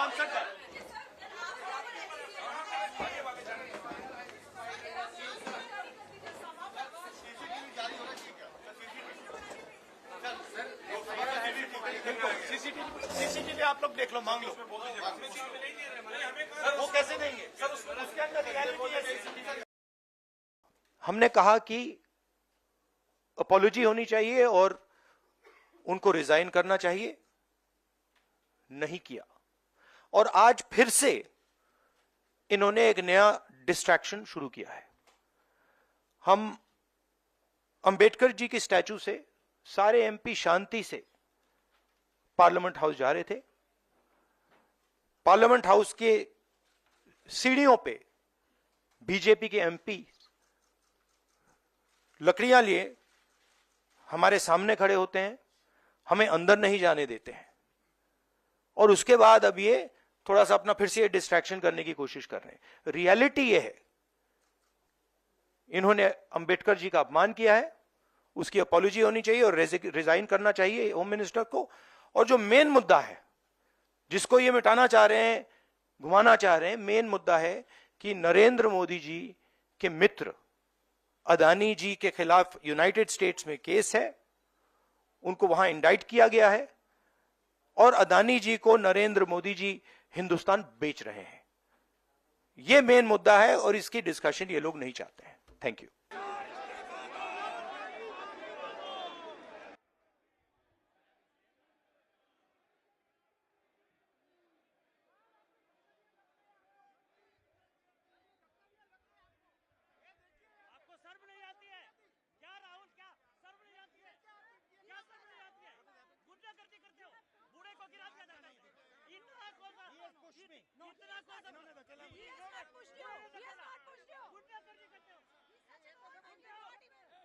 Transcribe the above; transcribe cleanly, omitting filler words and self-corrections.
Answer that. CCTV आप लोग देख लो, मांग लो। वो कैसे देंगे सर? उसके अंदर रियलिटी है सीसीटीवी। हमने कहा कि अपॉलॉजी होनी चाहिए और उनको रिजाइन करना चाहिए, नहीं किया। और आज फिर से इन्होंने एक नया डिस्ट्रैक्शन शुरू किया है। हम अंबेडकर जी की स्टैचू से सारे एमपी शांति से पार्लियामेंट हाउस जा रहे थे। पार्लियामेंट हाउस के सीढ़ियों पे बीजेपी के एमपी लकड़ियां लिए हमारे सामने खड़े होते हैं, हमें अंदर नहीं जाने देते हैं। और उसके बाद अब ये थोड़ा सा अपना फिर से डिस्ट्रैक्शन करने की कोशिश कर रहे हैं। रियलिटी ये है, इन्होंने अंबेडकर जी का अपमान किया है, उसकी अपॉलॉजी होनी चाहिए और रिजाइन करना चाहिए होम मिनिस्टर को। और जो मेन मुद्दा है जिसको ये मिटाना चाह रहे हैं, घुमाना चाह रहे हैं, मेन मुद्दा है कि नरेंद्र मोदी जी के मित्र अदानी जी के खिलाफ यूनाइटेड स्टेट्स में केस है, उनको वहां इंडाइट किया गया है और अदानी जी को नरेंद्र मोदी जी हिंदुस्तान बेच रहे हैं। यह मेन मुद्दा है और इसकी डिस्कशन ये लोग नहीं चाहते हैं। Thank you. इतना